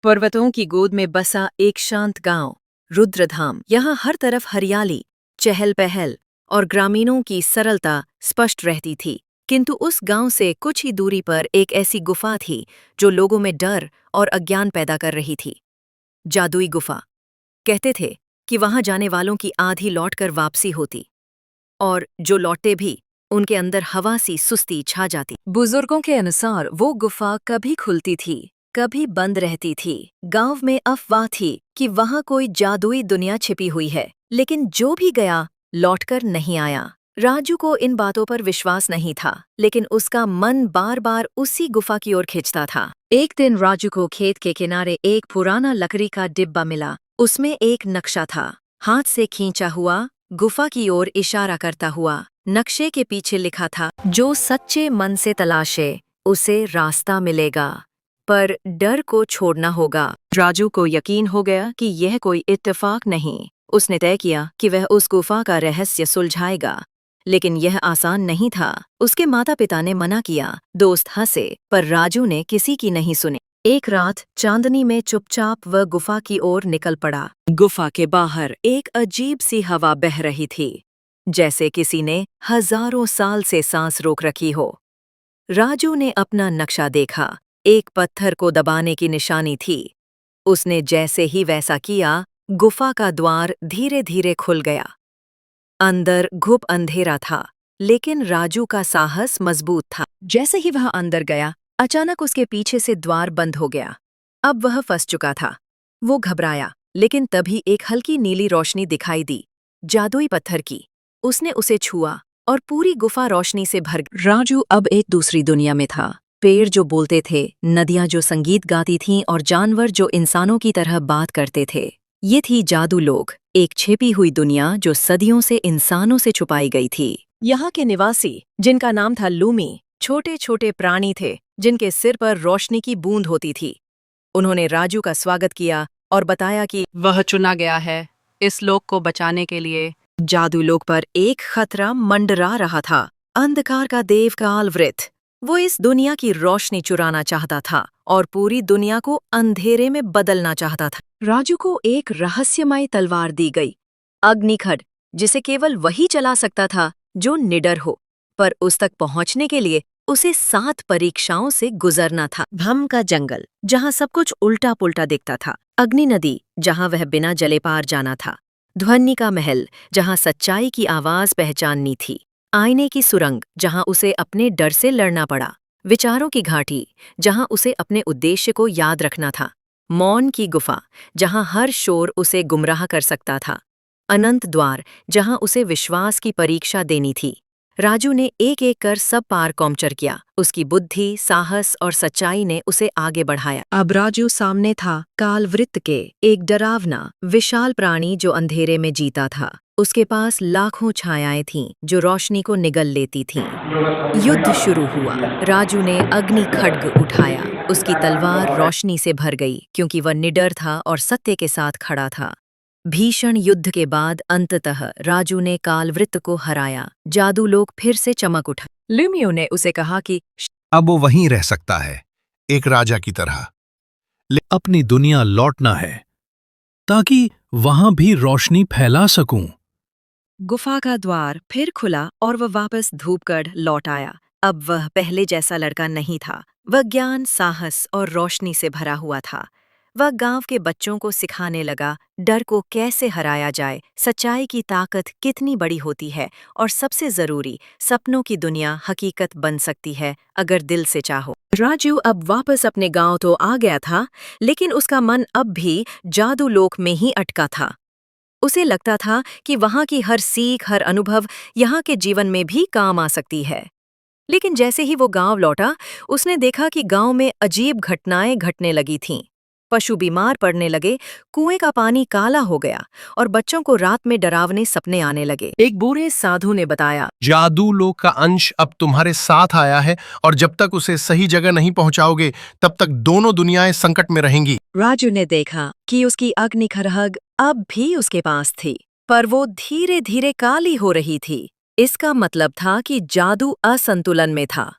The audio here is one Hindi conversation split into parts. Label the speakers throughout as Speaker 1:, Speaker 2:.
Speaker 1: पर्वतों की गोद में बसा एक शांत गांव, रुद्रधाम। यहाँ हर तरफ हरियाली, चहल पहल और ग्रामीणों की सरलता स्पष्ट रहती थी। किंतु उस गांव से कुछ ही दूरी पर एक ऐसी गुफा थी जो लोगों में डर और अज्ञान पैदा कर रही थी। जादुई गुफा। कहते थे कि वहां जाने वालों की आधी लौटकर वापसी होती, और जो लौटे भी उनके अंदर हवा सी सुस्ती छा जाती। बुजुर्गों के अनुसार वो गुफा कभी खुलती थी, कभी बंद रहती थी। गांव में अफवाह थी कि वहां कोई जादुई दुनिया छिपी हुई है, लेकिन जो भी गया लौटकर नहीं आया। राजू को इन बातों पर विश्वास नहीं था, लेकिन उसका मन बार बार उसी गुफा की ओर खींचता था। एक दिन राजू को खेत के किनारे एक पुराना लकड़ी का डिब्बा मिला। उसमें एक नक्शा था, हाथ से खींचा हुआ, गुफा की ओर इशारा करता हुआ। नक्शे के पीछे लिखा था, जो सच्चे मन से तलाशे उसे रास्ता मिलेगा, पर डर को छोड़ना होगा। राजू को यकीन हो गया कि यह कोई इत्तेफाक नहीं। उसने तय किया कि वह उस गुफा का रहस्य सुलझाएगा, लेकिन यह आसान नहीं था। उसके माता पिता ने मना किया, दोस्त हंसे, पर राजू ने किसी की नहीं सुनी। एक रात चांदनी में चुपचाप वह गुफा की ओर निकल पड़ा। गुफा के बाहर एक अजीब सी हवा बह रही थी, जैसे किसी ने हजारों साल से सांस रोक रखी हो। राजू ने अपना नक्शा देखा, एक पत्थर को दबाने की निशानी थी। उसने जैसे ही वैसा किया, गुफा का द्वार धीरे धीरे खुल गया। अंदर घुप अंधेरा था, लेकिन राजू का साहस मजबूत था। जैसे ही वह अंदर गया, अचानक उसके पीछे से द्वार बंद हो गया। अब वह फंस चुका था। वो घबराया, लेकिन तभी एक हल्की नीली रोशनी दिखाई दी, जादुई पत्थर की। उसने उसे छुआ और पूरी गुफा रोशनी से भर गई। राजू अब एक दूसरी दुनिया में था। पेड़ जो बोलते थे, नदियां जो संगीत गाती थीं और जानवर जो इंसानों की तरह बात करते थे। ये थी जादू लोग, एक छिपी हुई दुनिया जो सदियों से इंसानों से छुपाई गई थी। यहाँ के निवासी, जिनका नाम था लूमी, छोटे छोटे प्राणी थे जिनके सिर पर रोशनी की बूंद होती थी। उन्होंने राजू का स्वागत किया और बताया कि
Speaker 2: वह चुना गया है इस लोक को बचाने के लिए।
Speaker 1: जादू लोक पर एक खतरा मंडरा रहा था, अंधकार का देव कालवृत। वो इस दुनिया की रोशनी चुराना चाहता था और पूरी दुनिया को अंधेरे में बदलना चाहता था। राजू को एक रहस्यमय तलवार दी गई, अग्निखड्ग, जिसे केवल वही चला सकता था जो निडर हो। पर उस तक पहुंचने के लिए उसे 7 परीक्षाओं से गुजरना था। भम का जंगल, जहां सब कुछ उल्टा पुल्टा दिखता था। अग्नि नदी, जहां वह बिना जले पार जाना था। ध्वनि का महल, जहां सच्चाई की आवाज पहचाननी थी। आईने की सुरंग, जहां उसे अपने डर से लड़ना पड़ा। विचारों की घाटी, जहां उसे अपने उद्देश्य को याद रखना था। मौन की गुफा, जहां हर शोर उसे गुमराह कर सकता था। अनंत द्वार, जहां उसे विश्वास की परीक्षा देनी थी। राजू ने एक एक कर सब पार कॉम्चर किया। उसकी बुद्धि, साहस और सच्चाई ने उसे आगे बढ़ाया। अब राजू सामने था कालवृत्त के, एक डरावना, विशाल प्राणी जो अंधेरे में जीता था। उसके पास लाखों छायाएं थीं जो रोशनी को निगल लेती थीं। युद्ध शुरू हुआ। राजू ने अग्नि खड्ग उठाया। उसकी तलवार रोशनी से भर गई, क्योंकि वह निडर था और सत्य के साथ खड़ा था। भीषण युद्ध के बाद अंततः राजू ने कालवृत्त को हराया। जादू लोग फिर से चमक उठा। लुमियो ने उसे कहा कि
Speaker 3: अब वो वहीं रह सकता है, एक राजा की तरह।
Speaker 4: अपनी दुनिया लौटना है, ताकि वहां भी रोशनी फैला सकूं।
Speaker 1: गुफा का द्वार फिर खुला और वह वापस धूपगढ़ लौट आया। अब वह पहले जैसा लड़का नहीं था। वह ज्ञान, साहस और रोशनी से भरा हुआ था। वह गांव के बच्चों को सिखाने लगा डर को कैसे हराया जाए, सच्चाई की ताकत कितनी बड़ी होती है, और सबसे जरूरी, सपनों की दुनिया हकीकत बन सकती है अगर दिल से चाहो। राजू अब वापस अपने गांव तो आ गया था, लेकिन उसका मन अब भी जादू लोक में ही अटका था। उसे लगता था कि वहां की हर सीख, हर अनुभव यहाँ के जीवन में भी काम आ सकती है। लेकिन जैसे ही वो गांव लौटा, उसने देखा कि गांव में अजीब घटनाएं घटने लगी थीं। पशु बीमार पड़ने लगे, कुएं का पानी काला हो गया और बच्चों को रात में डरावने सपने आने लगे। एक बूढ़े साधु ने बताया,
Speaker 3: जादू लोक का अंश अब तुम्हारे साथ आया है, और जब तक उसे सही जगह नहीं पहुंचाओगे, तब तक दोनों दुनियाएं संकट में रहेंगी।
Speaker 1: राजू ने देखा कि उसकी अग्नि खड्ग अब भी उसके पास थी, पर वो धीरे धीरे काली हो रही थी। इसका मतलब था कि जादू असंतुलन में था।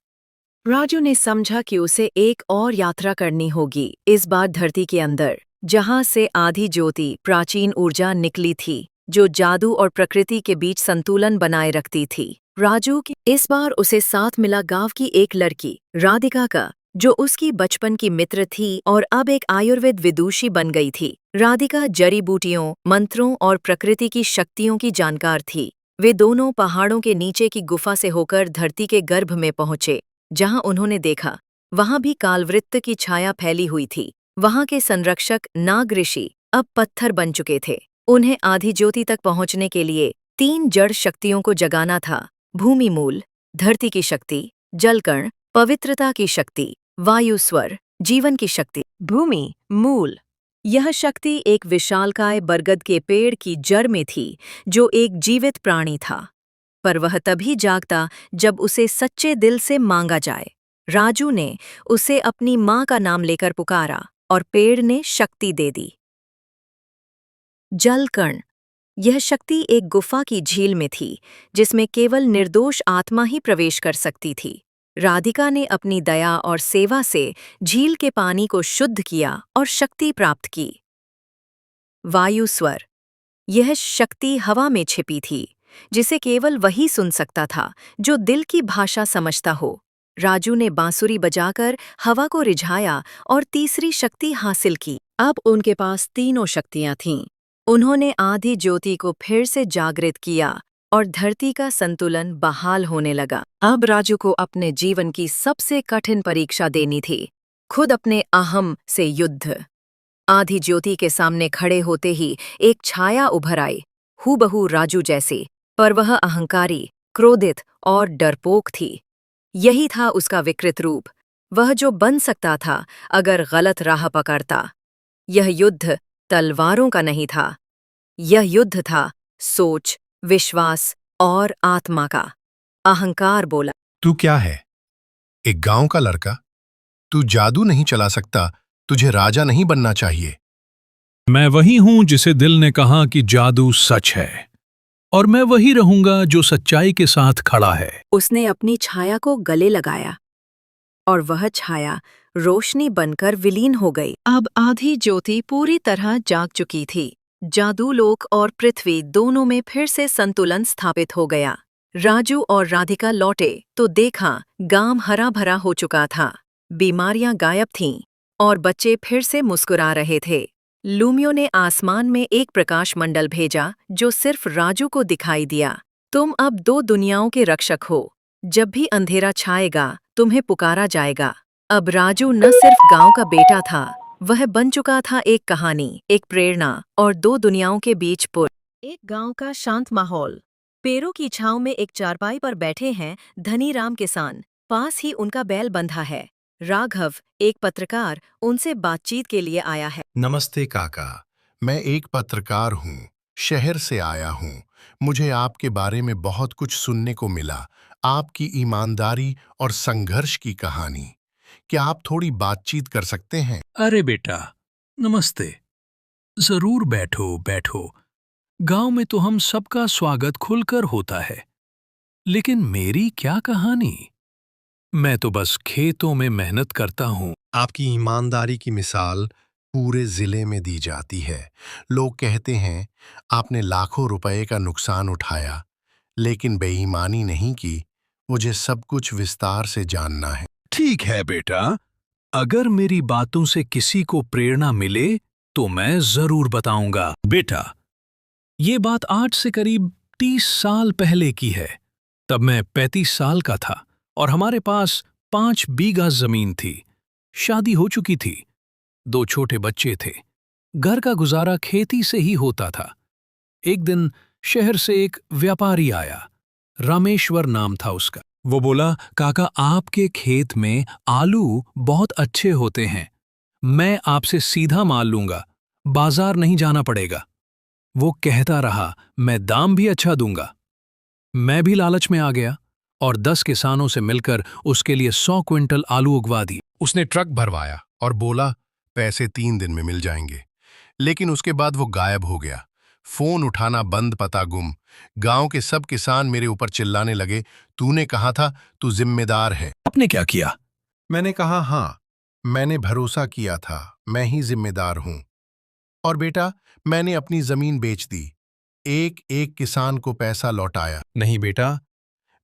Speaker 1: राजू ने समझा कि उसे एक और यात्रा करनी होगी, इस बार धरती के अंदर, जहां से आधी ज्योति प्राचीन ऊर्जा निकली थी, जो जादू और प्रकृति के बीच संतुलन बनाए रखती थी। राजू की इस बार उसे साथ मिला गांव की एक लड़की, राधिका का, जो उसकी बचपन की मित्र थी और अब एक आयुर्वेद विदुषी बन गई थी। राधिका जड़ी बूटियों, मंत्रों और प्रकृति की शक्तियों की जानकार थी। वे दोनों पहाड़ों के नीचे की गुफा से होकर धरती के गर्भ में पहुंचे। जहां उन्होंने देखा, वहां भी कालवृत्त की छाया फैली हुई थी। वहां के संरक्षक नाग ऋषि अब पत्थर बन चुके थे। उन्हें आधी ज्योति तक पहुंचने के लिए 3 जड़ शक्तियों को जगाना था: भूमि मूल, धरती की शक्ति, जलकण, पवित्रता की शक्ति, वायु स्वर, जीवन की शक्ति। भूमि मूल, यह शक्ति एक विशालकाय बरगद के पेड़ की जड़ में थी, जो एक जीवित प्राणी था। पर वह तभी जागता जब उसे सच्चे दिल से मांगा जाए। राजू ने उसे अपनी मां का नाम लेकर पुकारा और पेड़ ने शक्ति दे दी। जलकण, यह शक्ति एक गुफा की झील में थी, जिसमें केवल निर्दोष आत्मा ही प्रवेश कर सकती थी। राधिका ने अपनी दया और सेवा से झील के पानी को शुद्ध किया और शक्ति प्राप्त की। वायु स्वर, यह शक्ति हवा में छिपी थी, जिसे केवल वही सुन सकता था जो दिल की भाषा समझता हो। राजू ने बांसुरी बजाकर हवा को रिझाया और तीसरी शक्ति हासिल की। अब उनके पास तीनों शक्तियां थीं। उन्होंने आधी ज्योति को फिर से जागृत किया और धरती का संतुलन बहाल होने लगा। अब राजू को अपने जीवन की सबसे कठिन परीक्षा देनी थी, खुद अपने अहम से युद्ध। आधी ज्योति के सामने खड़े होते ही एक छाया उभर आई, हूबहू राजू जैसी, पर वह अहंकारी, क्रोधित और डरपोक थी। यही था उसका विकृत रूप, वह जो बन सकता था अगर गलत राह पकड़ता। यह युद्ध तलवारों का नहीं था, यह युद्ध था सोच, विश्वास और आत्मा का। अहंकार बोला,
Speaker 3: तू क्या है? एक गांव का लड़का? तू जादू नहीं चला सकता, तुझे राजा नहीं बनना चाहिए।
Speaker 4: मैं वही हूं जिसे दिल ने कहा कि जादू सच है, और मैं वही रहूंगा जो सच्चाई के साथ खड़ा है।
Speaker 1: उसने अपनी छाया को गले लगाया और वह छाया रोशनी बनकर विलीन हो गई। अब आधी ज्योति पूरी तरह जाग चुकी थी। जादूलोक और पृथ्वी दोनों में फिर से संतुलन स्थापित हो गया। राजू और राधिका लौटे तो देखा गांव हरा भरा हो चुका था। बीमारियां गायब थीं और बच्चे फिर से मुस्कुरा रहे थे। लूमियो ने आसमान में एक प्रकाश मंडल भेजा जो सिर्फ राजू को दिखाई दिया। तुम अब 2 दुनियाओं के रक्षक हो। जब भी अंधेरा छाएगा, तुम्हें पुकारा जाएगा। अब राजू न सिर्फ गांव का बेटा था, वह बन चुका था एक कहानी, एक प्रेरणा और 2 दुनियाओं के बीच पुल। एक गांव का शांत माहौल। पेड़ों की छांव में एक चारपाई पर बैठे हैं धनीराम किसान। पास ही उनका बैल बंधा है। राघव, एक पत्रकार, उनसे बातचीत के लिए आया है।
Speaker 3: नमस्ते काका, मैं एक पत्रकार हूँ, शहर से आया हूँ। मुझे आपके बारे में बहुत कुछ सुनने को मिला, आपकी ईमानदारी और संघर्ष की कहानी। क्या आप थोड़ी बातचीत कर सकते हैं?
Speaker 4: अरे बेटा, नमस्ते। जरूर बैठो बैठो। गांव में तो हम सबका स्वागत खुलकर होता है, लेकिन मेरी क्या कहानी? मैं तो बस खेतों में मेहनत करता हूँ।
Speaker 3: आपकी ईमानदारी की मिसाल पूरे जिले में दी जाती है। लोग कहते हैं आपने लाखों रुपए का नुकसान उठाया, लेकिन बेईमानी नहीं की। मुझे सब कुछ विस्तार से जानना है।
Speaker 4: ठीक है बेटा, अगर मेरी बातों से किसी को प्रेरणा मिले तो मैं जरूर बताऊंगा। बेटा, ये बात आज से करीब 30 साल पहले की है। तब मैं 35 साल का था और हमारे पास 5 बीघा जमीन थी। शादी हो चुकी थी, 2 छोटे बच्चे थे। घर का गुजारा खेती से ही होता था। एक दिन शहर से एक व्यापारी आया, रामेश्वर नाम था उसका। वो बोला, काका आपके खेत में आलू बहुत अच्छे होते हैं, मैं आपसे सीधा माल लूंगा, बाजार नहीं जाना पड़ेगा। वो कहता रहा, मैं दाम भी अच्छा दूंगा। मैं भी लालच में आ गया और 10 किसानों से मिलकर उसके लिए 100 क्विंटल आलू उगवा दी।
Speaker 3: उसने ट्रक भरवाया और बोला पैसे 3 दिन में मिल जाएंगे। लेकिन उसके बाद वो गायब हो गया। फोन उठाना बंद, पता गुम। गांव के सब किसान मेरे ऊपर चिल्लाने लगे, तूने कहा था तू जिम्मेदार है।
Speaker 4: आपने क्या किया?
Speaker 3: मैंने कहा हाँ, मैंने भरोसा किया था, मैं ही जिम्मेदार हूं। और बेटा, मैंने अपनी जमीन बेच दी, एक एक किसान को पैसा लौटाया। नहीं बेटा,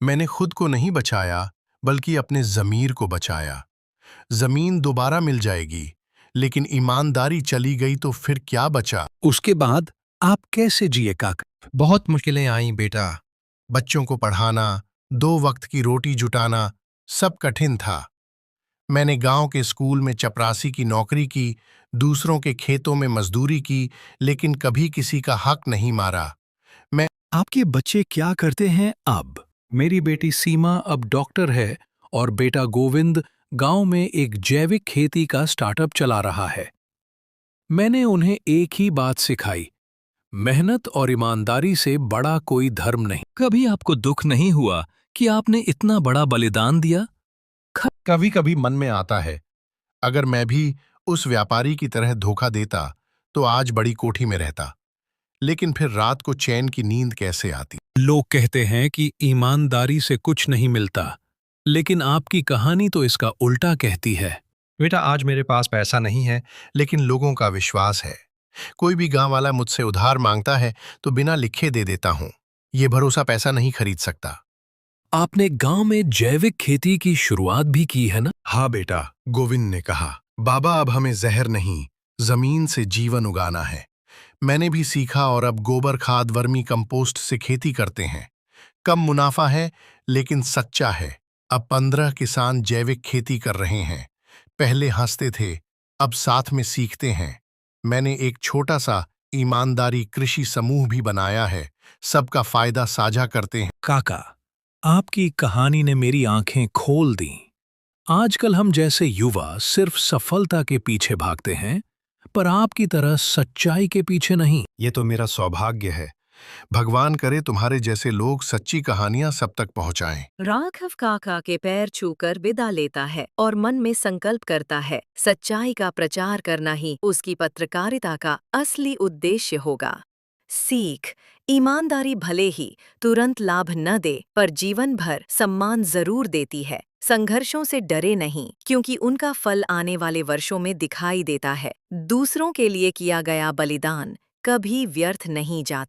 Speaker 3: मैंने खुद को नहीं बचाया, बल्कि अपने जमीर को बचाया। जमीन दोबारा मिल जाएगी, लेकिन ईमानदारी चली गई तो फिर क्या बचा?
Speaker 4: उसके बाद आप कैसे जिए काका?
Speaker 3: बहुत मुश्किलें आईं बेटा। बच्चों को पढ़ाना, 2 वक्त की रोटी जुटाना, सब कठिन था। मैंने गांव के स्कूल में चपरासी की नौकरी की, दूसरों के खेतों में मजदूरी की, लेकिन कभी किसी का हक नहीं मारा। मैं
Speaker 4: आपके बच्चे क्या करते हैं अब? मेरी बेटी सीमा अब डॉक्टर है और बेटा गोविंद गांव में एक जैविक खेती का स्टार्टअप चला रहा है। मैंने उन्हें एक ही बात सिखाई, मेहनत और ईमानदारी से बड़ा कोई धर्म नहीं। कभी आपको दुख नहीं हुआ कि आपने इतना बड़ा बलिदान दिया?
Speaker 3: कभी कभी मन में आता है, अगर मैं भी उस व्यापारी की तरह धोखा देता तो आज बड़ी कोठी में रहता। लेकिन फिर रात को चैन की नींद कैसे आती?
Speaker 4: लोग कहते हैं कि ईमानदारी से कुछ नहीं मिलता, लेकिन आपकी कहानी तो इसका उल्टा कहती है।
Speaker 3: बेटा, आज मेरे पास पैसा नहीं है, लेकिन लोगों का विश्वास है। कोई भी गांव वाला मुझसे उधार मांगता है तो बिना लिखे दे देता हूं। ये भरोसा पैसा नहीं खरीद सकता।
Speaker 4: आपने गांव में जैविक खेती की शुरुआत भी की है ना?
Speaker 3: हाँ बेटा, गोविंद ने कहा, बाबा अब हमें जहर नहीं, जमीन से जीवन उगाना है। मैंने भी सीखा और अब गोबर खाद, वर्मी कंपोस्ट से खेती करते हैं। कम मुनाफा है, लेकिन सच्चा है। अब 15 किसान जैविक खेती कर रहे हैं। पहले हंसते थे, अब साथ में सीखते हैं। मैंने एक छोटा सा ईमानदारी कृषि समूह भी बनाया है, सबका फायदा साझा करते हैं।
Speaker 4: काका, आपकी कहानी ने मेरी आंखें खोल दी। आजकल हम जैसे युवा सिर्फ सफलता के पीछे भागते हैं, पर आपकी तरह सच्चाई के पीछे नहीं।
Speaker 3: ये तो मेरा सौभाग्य है। भगवान करे तुम्हारे जैसे लोग सच्ची कहानियां सब तक पहुंचाएं।
Speaker 1: राघव काका के पैर छूकर विदा लेता है और मन में संकल्प करता है, सच्चाई का प्रचार करना ही उसकी पत्रकारिता का असली उद्देश्य होगा। सीख: ईमानदारी भले ही तुरंत लाभ न दे, पर जीवन भर सम्मान जरूर देती है। संघर्षों से डरे नहीं, क्योंकि उनका फल आने वाले वर्षों में दिखाई देता है। दूसरों के लिए किया गया बलिदान कभी व्यर्थ नहीं जाता।